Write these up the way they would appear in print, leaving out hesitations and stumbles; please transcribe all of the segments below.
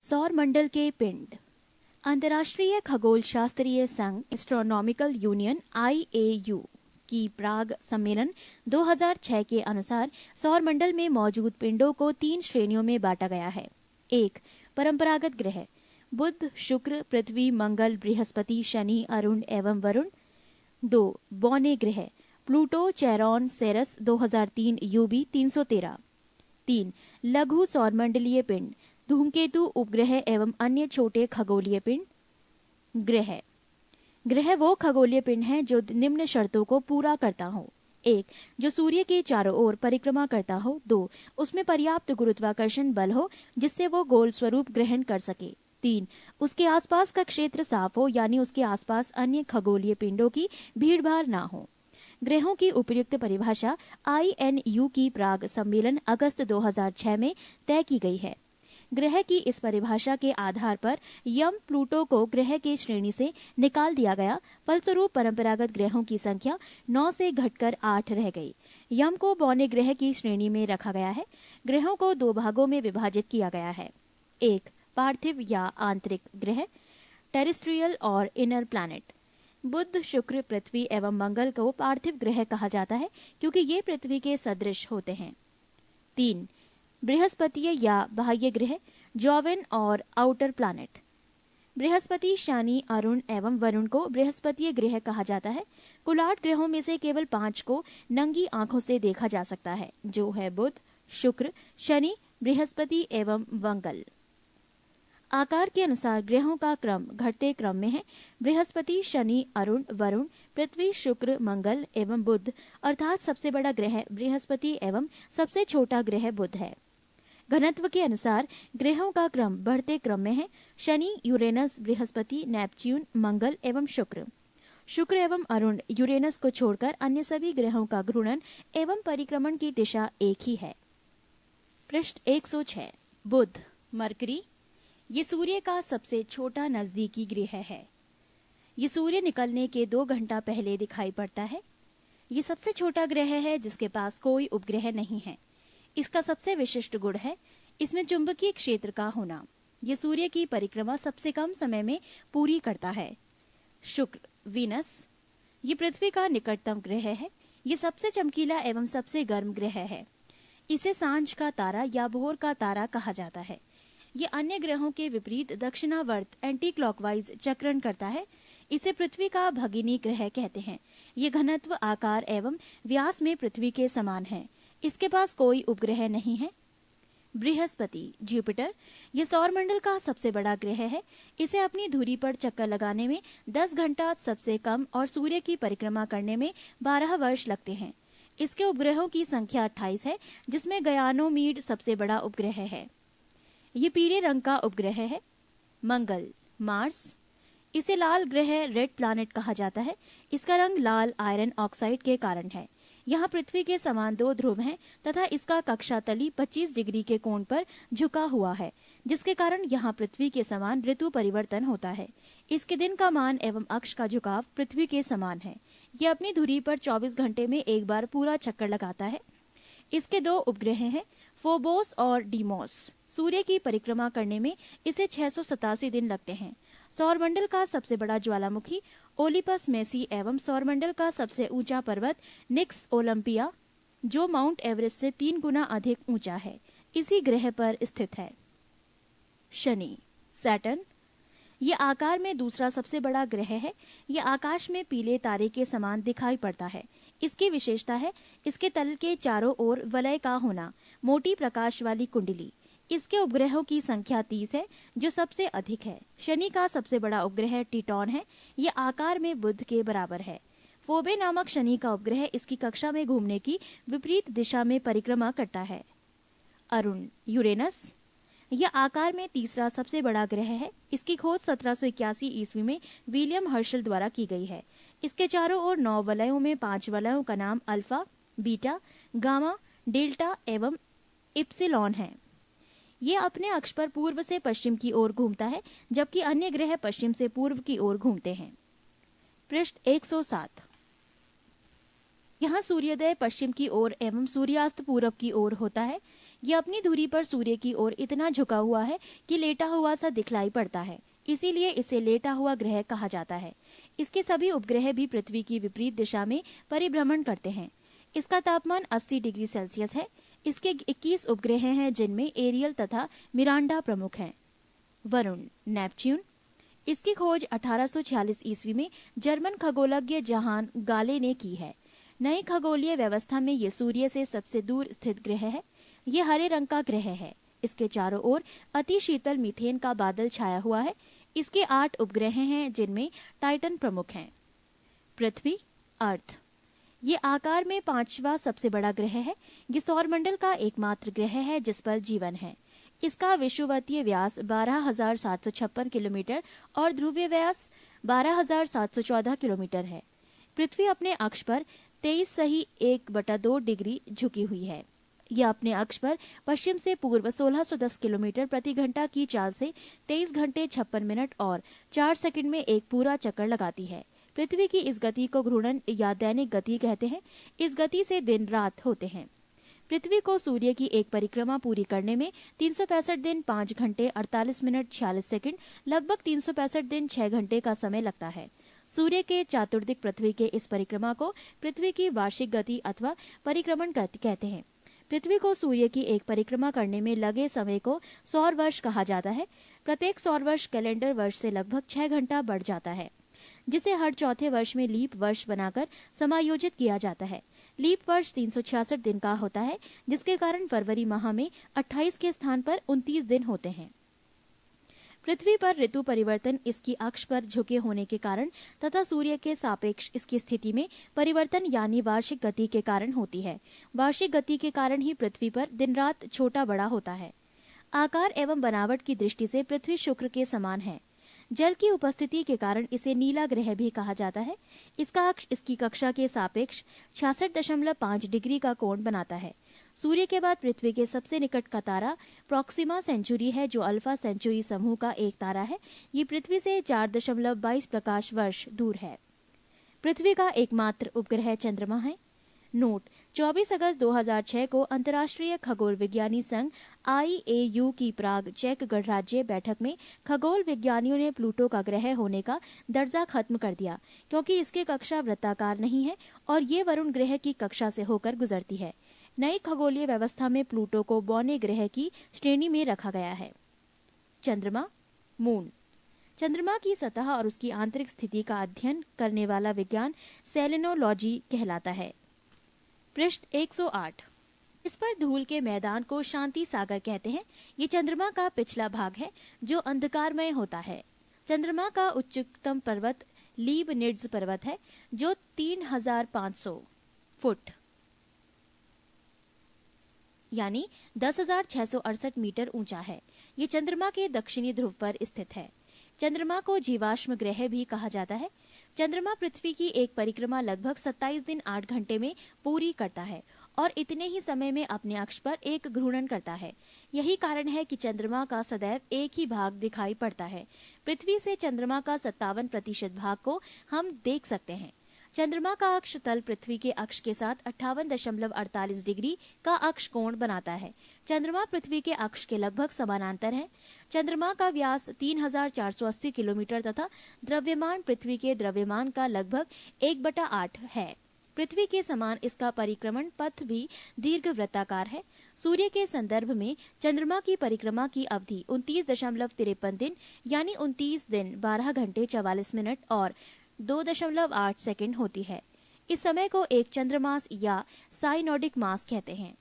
सौर मंडल के पिंड। अंतर्राष्ट्रीय खगोल शास्त्रीय संघ एस्ट्रोनॉमिकल यूनियन IAU की प्राग सम्मेलन 2006 के अनुसार सौर मंडल में मौजूद पिंडों को 3 श्रेणियों में बांटा गया है। 1. परंपरागत ग्रह बुध, शुक्र, पृथ्वी, मंगल, बृहस्पति, शनि, अरुण एवं वरुण। 2. बौने ग्रह प्लूटो, चेरॉन, सेरस 2003 UB 313। 3. लघु सौरमंडलीय पिंड धूमकेतु, उपग्रह एवं अन्य छोटे खगोलीय पिंड। ग्रह वो खगोलीय पिंड है जो निम्न शर्तों को पूरा करता हो। 1. जो सूर्य के चारों ओर परिक्रमा करता हो। 2. उसमें पर्याप्त गुरुत्वाकर्षण बल हो जिससे वो गोल स्वरूप ग्रहण कर सके। 3. उसके आसपास का क्षेत्र साफ हो, यानी उसके आसपास अन्य खगोलीय पिंडों की भीड़भाड़ ना हो। ग्रहों की उपयुक्त परिभाषा INU की प्राग सम्मेलन अगस्त 2006 में तय की गई है। ग्रह की इस परिभाषा के आधार पर यम प्लूटो को ग्रह की श्रेणी से निकाल दिया गया। फलस्वरूप परंपरागत ग्रहों की संख्या 9 से घटकर 8 रह गई। यम को बौने ग्रह की श्रेणी में रखा गया है। ग्रहों को 2 भागों में विभाजित किया गया है। 1. पार्थिव या आंतरिक ग्रह टेरेस्ट्रियल और इनर प्लैनेट। बुध, शुक्र, पृथ्वी एवं मंगल को पार्थिव ग्रह कहा जाता है क्योंकि ये पृथ्वी के सदृश होते हैं। 3. बृहस्पतीय या बाह्य ग्रह जॉवेन और आउटर प्लैनेट। बृहस्पति, शनि, अरुण एवं वरुण को बृहस्पतीय ग्रह कहा जाता है। कुल 8 ग्रहों में से केवल 5 को नंगी आंखों से देखा जा सकता है, जो है बुध, शुक्र, शनि, बृहस्पति एवं मंगल। आकार के अनुसार ग्रहों का क्रम घटते क्रम में है। बृहस्पति, शनि, अरुण, वरुण, पृथ्वी, शुक्र, मंगल एवं बुध, अर्थात सबसे बड़ा ग्रह बृहस्पति एवं सबसे छोटा ग्रह बुध है। घनत्व के अनुसार ग्रहों का क्रम बढ़ते क्रम में है। शनि, यूरेनस, बृहस्पति, नेपच्यून, मंगल एवं शुक्र एवं अरुण, यूरेनस को छोड़कर अन्य सभी ग्रहों का घूर्णन एवं परिक्रमण की दिशा एक ही है। पृष्ठ 106। बुध, मरकरी। ये सूर्य का सबसे छोटा नजदीकी ग्रह है। ये सूर्य निकलने के 2 घंटा पहले दिखाई पड़ता है। ये सबसे छोटा ग्रह है जिसके पास कोई उपग्रह नहीं है। इसका सबसे विशिष्ट गुण है इसमें चुंबकीय क्षेत्र का होना। ये सूर्य की परिक्रमा सबसे कम समय में पूरी करता है। शुक्र, वीनस। ये पृथ्वी का निकटतम ग्रह है। ये सबसे चमकीला एवं सबसे गर्म ग्रह है। इसे सांझ का तारा या भोर का तारा कहा जाता है। ये अन्य ग्रहों के विपरीत दक्षिणावर्त एंटी क्लॉकवाइज चक्रण करता है। इसे पृथ्वी का भगिनी ग्रह कहते हैं। ये घनत्व, आकार एवं व्यास में पृथ्वी के समान है। इसके पास कोई उपग्रह नहीं है। बृहस्पति, जुपिटर। यह सौरमंडल का सबसे बड़ा ग्रह है। इसे अपनी धुरी पर चक्कर लगाने में 10 घंटा सबसे कम और सूर्य की परिक्रमा करने में 12 वर्ष लगते हैं। इसके उपग्रहों की संख्या 28 है, जिसमें गयानोमीड सबसे बड़ा उपग्रह है। ये पीले रंग का उपग्रह है। मंगल, मार्स। इसे लाल ग्रह, रेड प्लैनेट कहा जाता है। इसका रंग लाल आयरन ऑक्साइड के कारण है। यहाँ पृथ्वी के समान 2 ध्रुव हैं तथा इसका कक्षा तली 25 डिग्री के कोण पर झुका हुआ है, जिसके कारण यहाँ पृथ्वी के समान ऋतु परिवर्तन होता है। इसके दिन का मान एवं अक्ष का झुकाव पृथ्वी के समान है। यह अपनी धुरी पर 24 घंटे में एक बार पूरा चक्कर लगाता है। इसके 2 उपग्रह हैं, फोबोस और डीमोस। सूर्य की परिक्रमा करने में इसे 687 दिन लगते हैं। सौरमंडल का सबसे बड़ा ज्वालामुखी ओलिपस मेसी एवं सौरमंडल का सबसे ऊंचा पर्वत निक्स ओलंपिया, जो माउंट एवरेस्ट से 3 गुना अधिक ऊंचा है, इसी ग्रह पर स्थित है। शनि, सैटर्न। यह आकार में दूसरा सबसे बड़ा ग्रह है। यह आकाश में पीले तारे के समान दिखाई पड़ता है। इसकी विशेषता है इसके तल के चारों ओर वलय का होना, मोटी प्रकाश वाली कुंडली। इसके उपग्रहों की संख्या 30 है, जो सबसे अधिक है। शनि का सबसे बड़ा उपग्रह टिटॉन है। यह आकार में बुध के बराबर है। फोबे नामक शनि का उपग्रह इसकी कक्षा में घूमने की विपरीत दिशा में परिक्रमा करता है। अरुण, यूरेनस। यह आकार में तीसरा सबसे बड़ा ग्रह है। इसकी खोज 1781 ईस्वी में विलियम हर्शल द्वारा की गई है। इसके चारों ओर 9 वलयों में 5 वलयों का नाम अल्फा, बीटा, गामा, डेल्टा एवं इप्सिलॉन है। ये अपने अक्ष पर पूर्व से पश्चिम की ओर घूमता है, जबकि अन्य ग्रह पश्चिम से पूर्व की ओर घूमते हैं। पृष्ठ 107। यहाँ सूर्योदय पश्चिम की ओर एवं सूर्यास्त पूरब की ओर होता है। ये अपनी धुरी पर सूर्य की ओर इतना झुका हुआ है कि लेटा हुआ सा दिखलाई पड़ता है, इसीलिए इसे लेटा हुआ ग्रह कहा जाता है। इसके सभी उपग्रह भी पृथ्वी की विपरीत दिशा में परिभ्रमण करते हैं। इसका तापमान 80 डिग्री सेल्सियस है। इसके 21 उपग्रह हैं, जिनमें एरियल तथा मिरांडा प्रमुख हैं। वरुण, नेपच्यून। इसकी खोज 1846 ईस्वी में जर्मन खगोलज्ञ जहान गाले ने की है। नई खगोलीय व्यवस्था में ये सूर्य से सबसे दूर स्थित ग्रह है। ये हरे रंग का ग्रह है। इसके चारों ओर अति शीतल मीथेन का बादल छाया हुआ है। इसके 8 उपग्रह हैं, जिनमें टाइटन प्रमुख हैं। पृथ्वी, अर्थ। ये आकार में 5वां सबसे बड़ा ग्रह है। ये सौरमंडल का एकमात्र ग्रह है जिस पर जीवन है। इसका विषुवतीय व्यास 12,756 किलोमीटर और ध्रुवीय व्यास 12,714 किलोमीटर है। पृथ्वी अपने अक्ष पर 23.1/2 डिग्री झुकी हुई है। यह अपने अक्ष पर पश्चिम से पूर्व 1610 किलोमीटर प्रति घंटा की चाल से 23 घंटे 56 मिनट और 4 सेकंड में एक पूरा चक्कर लगाती है। पृथ्वी की इस गति को घूर्णन या दैनिक गति कहते हैं। इस गति से दिन रात होते हैं। पृथ्वी को सूर्य की एक परिक्रमा पूरी करने में 365 दिन 5 घंटे 48 मिनट 46 सेकंड, लगभग 365 दिन 6 घंटे का समय लगता है। सूर्य के चातुर्दिक पृथ्वी के इस परिक्रमा को पृथ्वी की वार्षिक गति अथवा परिक्रमण कहते हैं। पृथ्वी को सूर्य की एक परिक्रमा करने में लगे समय को सौर वर्ष कहा जाता है। प्रत्येक सौर वर्ष कैलेंडर वर्ष से लगभग 6 घंटा बढ़ जाता है, जिसे हर चौथे वर्ष में लीप वर्ष बनाकर समायोजित किया जाता है। लीप वर्ष 366 दिन का होता है, जिसके कारण फरवरी माह में 28 के स्थान पर 29 दिन होते हैं। पृथ्वी पर ऋतु परिवर्तन इसकी अक्ष पर झुके होने के कारण तथा सूर्य के सापेक्ष इसकी स्थिति में परिवर्तन यानी वार्षिक गति के कारण होती है। वार्षिक गति के कारण ही पृथ्वी पर दिन रात छोटा बड़ा होता है। आकार एवं बनावट की दृष्टि से पृथ्वी शुक्र के समान है। जल की उपस्थिति के कारण इसे नीला ग्रह भी कहा जाता है। इसका अक्ष इसकी कक्षा के सापेक्ष 66.5 डिग्री का कोण बनाता है। सूर्य के बाद पृथ्वी के सबसे निकट का तारा प्रॉक्सिमा सेंचुरी है, जो अल्फा सेंचुरी समूह का एक तारा है। ये पृथ्वी से 4.22 प्रकाश वर्ष दूर है। पृथ्वी का एकमात्र उपग्रह चंद्रमा है। नोट: 24 अगस्त 2006 को अंतर्राष्ट्रीय खगोल विज्ञानी संघ IAU की प्राग चेक गणराज्य बैठक में खगोल विज्ञानियों ने प्लूटो का ग्रह होने का दर्जा खत्म कर दिया, क्योंकि इसकी कक्षा वृत्ताकार नहीं है और ये वरुण ग्रह की कक्षा से होकर गुजरती है। नई खगोलीय व्यवस्था में प्लूटो को बौने ग्रह की श्रेणी में रखा गया है। चंद्रमा, मून। चंद्रमा की सतह और उसकी आंतरिक स्थिति का अध्ययन करने वाला विज्ञान सेलेनोलॉजी कहलाता है। पृष्ठ 108। इस पर धूल के मैदान को शांति सागर कहते हैं। ये चंद्रमा का पिछला भाग है जो अंधकारमय होता है। चंद्रमा का उच्चतम पर्वत लीबनिट्ज पर्वत है, जो 3500 फुट यानी 10,668 मीटर ऊंचा है। ये चंद्रमा के दक्षिणी ध्रुव पर स्थित है। चंद्रमा को जीवाश्म ग्रह भी कहा जाता है। चंद्रमा पृथ्वी की एक परिक्रमा लगभग 27 दिन 8 घंटे में पूरी करता है और इतने ही समय में अपने अक्ष पर एक घूर्णन करता है। यही कारण है कि चंद्रमा का सदैव एक ही भाग दिखाई पड़ता है। पृथ्वी से चंद्रमा का 57% भाग को हम देख सकते हैं। चंद्रमा का अक्ष तल पृथ्वी के अक्ष के साथ 58.48 डिग्री का अक्ष कोण बनाता है। चंद्रमा पृथ्वी के अक्ष के लगभग समानांतर है। चंद्रमा का व्यास 3,480 किलोमीटर तथा द्रव्यमान पृथ्वी के द्रव्यमान का लगभग 1/8 है। पृथ्वी के समान इसका परिक्रमण पथ भी दीर्घवृत्ताकार है। सूर्य के संदर्भ में चंद्रमा की परिक्रमा की अवधि 29.53 दिन यानी 29 दिन 12 घंटे 44 मिनट और 2.8 सेकंड होती है। इस समय को एक चंद्रमास या साइनोडिक मास कहते हैं।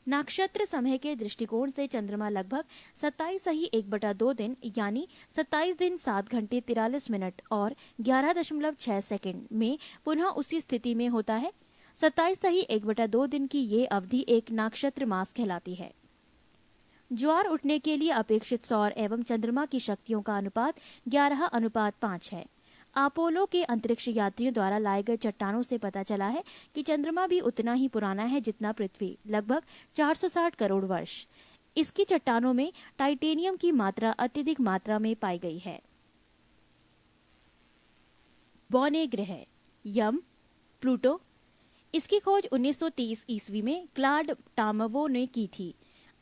नक्षत्र समय के दृष्टिकोण से चंद्रमा लगभग 27.1/2 दिन यानी 27 दिन 7 घंटे 43 मिनट और 11.6 सेकंड में पुनः उसी स्थिति में होता है। 27.1/2 दिन की ये अवधि एक नक्षत्र मास कहलाती है। ज्वार उठने के लिए अपेक्षित सौर एवं चंद्रमा की शक्तियों का अनुपात 11:5 है। अपोलो के अंतरिक्ष यात्रियों द्वारा लाए गए चट्टानों से पता चला है कि चंद्रमा भी उतना ही पुराना है जितना पृथ्वी, लगभग 460 करोड़ वर्ष। इसकी चट्टानों में टाइटेनियम की मात्रा अत्यधिक मात्रा में पाई गई है। बौने ग्रह, यम, प्लूटो। इसकी खोज 1930 ईस्वी में क्लाड टामवो ने की थी।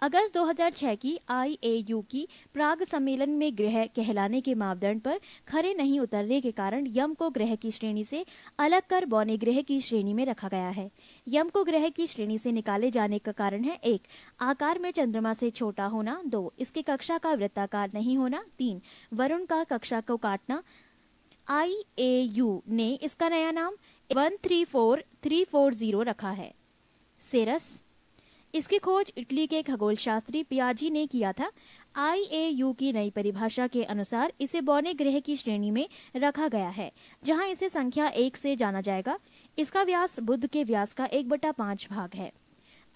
अगस्त 2006 की IAU की प्राग सम्मेलन में ग्रह कहलाने के मापदंड पर खरे नहीं उतरने के कारण यम को ग्रह की श्रेणी से अलग कर बौने ग्रह की श्रेणी में रखा गया है। यम को ग्रह की श्रेणी से निकाले जाने का कारण है 1. आकार में चंद्रमा से छोटा होना, 2. इसके कक्षा का वृत्ताकार नहीं होना, 3. वरुण का कक्षा को काटना। IAU ने इसका नया नाम 134340 रखा है। सेरस, इसकी खोज इटली के खगोल शास्त्री पियाजी ने किया था। IAU की नई परिभाषा के अनुसार इसे बौने ग्रह की श्रेणी में रखा गया है, जहां इसे संख्या 1 से जाना जाएगा। इसका व्यास बुध के व्यास का 1/5 भाग है।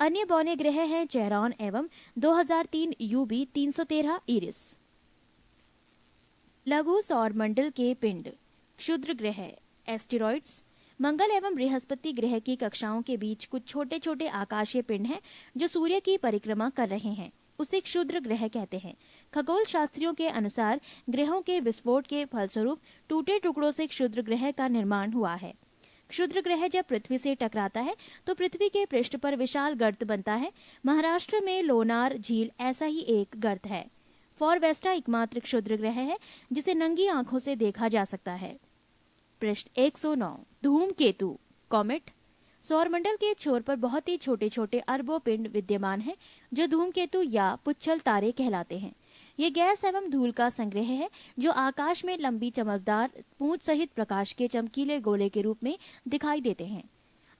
अन्य बौने ग्रह हैं चेरॉन एवं 2003 UB 313 इरिस। लघु सौर मंडल के पिंड, क्षुद्र ग्रह, एस्टेरॉइड्स। मंगल एवं बृहस्पति ग्रह की कक्षाओं के बीच कुछ छोटे छोटे आकाशीय पिंड हैं जो सूर्य की परिक्रमा कर रहे हैं, उसे क्षुद्र ग्रह कहते हैं। खगोल शास्त्रियों के अनुसार ग्रहों के विस्फोट के फलस्वरूप टूटे टुकड़ों से क्षुद्र ग्रह का निर्माण हुआ है। क्षुद्र ग्रह जब पृथ्वी से टकराता है तो पृथ्वी के पृष्ठ पर विशाल गर्त बनता है। महाराष्ट्र में लोनार झील ऐसा ही एक गर्त है। फॉरवेस्टा एकमात्र क्षुद्र ग्रह है जिसे नंगी आंखों से देखा जा सकता है। पृष्ठ 109। धूमकेतु, कॉमेट। सौरमंडल के छोर पर बहुत ही छोटे छोटे अरबों पिंड विद्यमान हैं जो धूमकेतु या पुच्छल तारे कहलाते हैं। ये गैस एवं धूल का संग्रह है जो आकाश में लंबी चमकदार पूंछ सहित प्रकाश के चमकीले गोले के रूप में दिखाई देते हैं।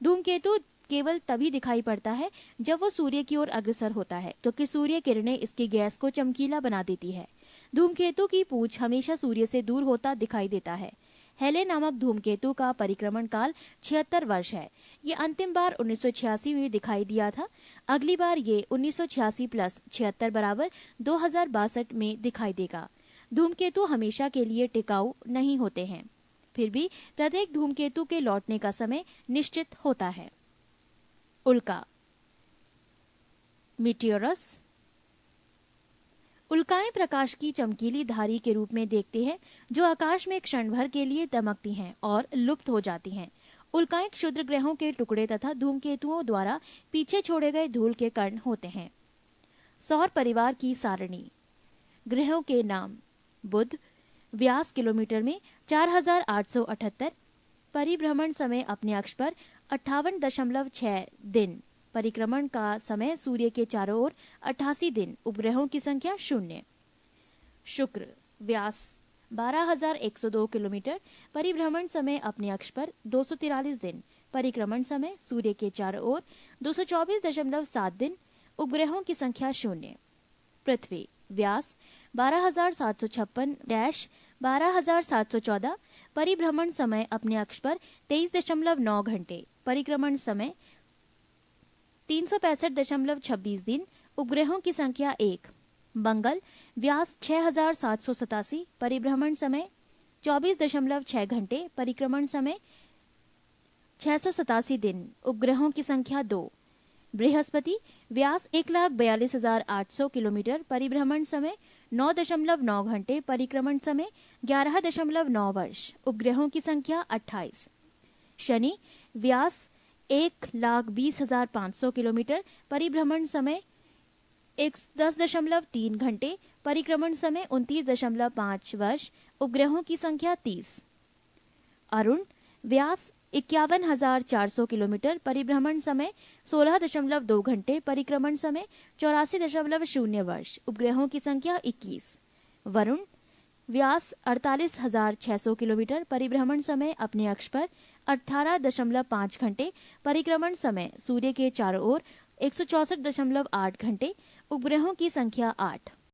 धूमकेतु केवल तभी दिखाई पड़ता है जब वो सूर्य की ओर अग्रसर होता है, क्योंकि सूर्य किरणें इसकी गैस को चमकीला बना देती है। धूमकेतु की पूंछ हमेशा सूर्य से दूर होता दिखाई देता है। हेले नामक धूमकेतु का परिक्रमण काल 76 वर्ष है। ये अंतिम बार 1986 में दिखाई दिया था। अगली बार ये 1986 प्लस 76 बराबर 2062 में दिखाई देगा। धूमकेतु हमेशा के लिए टिकाऊ नहीं होते हैं, फिर भी प्रत्येक धूमकेतु के लौटने का समय निश्चित होता है। उल्का, मीटियोरस। उल्काएं प्रकाश की चमकीली धारी के रूप में देखते हैं जो आकाश में क्षण भर के लिए दमकती हैं और लुप्त हो जाती हैं। उल्काएं क्षुद्र ग्रहों के टुकड़े तथा धूमकेतुओं द्वारा पीछे छोड़े गए धूल के कण होते हैं। सौर परिवार की सारणी। ग्रहों के नाम: बुध, व्यास किलोमीटर में 4878, परिभ्रमण समय अपने अक्ष पर 58.6 दिन, परिक्रमण का समय सूर्य के चारों ओर 88 दिन, उपग्रहों की संख्या 0। शुक्र, व्यास 12,102 किलोमीटर, परिभ्रमण समय अपने अक्ष पर 243 दिन, परिक्रमण समय सूर्य के चारों ओर 224.7 दिन, उपग्रहों की संख्या 0। पृथ्वी, व्यास 12,756-12,714, परिभ्रमण समय अपने अक्ष पर 23.9 घंटे, परिक्रमण समय 365.26 दिन, उपग्रहों की संख्या 1। मंगल, व्यास 6,787, परिभ्रमण समय 24.6 घंटे, परिक्रमण समय 687 दिन, उपग्रहों की संख्या 2। बृहस्पति, व्यास 1,42,800 किलोमीटर, परिभ्रमण समय 9.9 घंटे, परिक्रमण समय 11.9 वर्ष, उपग्रहों की संख्या 28। शनि, व्यास 1,20,500 किलोमीटर, परिभ्रमण समय 10.3 घंटे, परिक्रमण समय 29.5 वर्ष, उपग्रहों की संख्या 30। अरुण, व्यास 51,400 किलोमीटर, परिभ्रमण समय 16.2 घंटे, परिक्रमण समय 84.0 वर्ष, उपग्रहों की संख्या 21। वरुण, व्यास 48,600 किलोमीटर, परिभ्रमण समय अपने अक्ष पर 18.5 घंटे, परिक्रमण समय सूर्य के चारों ओर 164.8 घंटे, उपग्रहों की संख्या 8।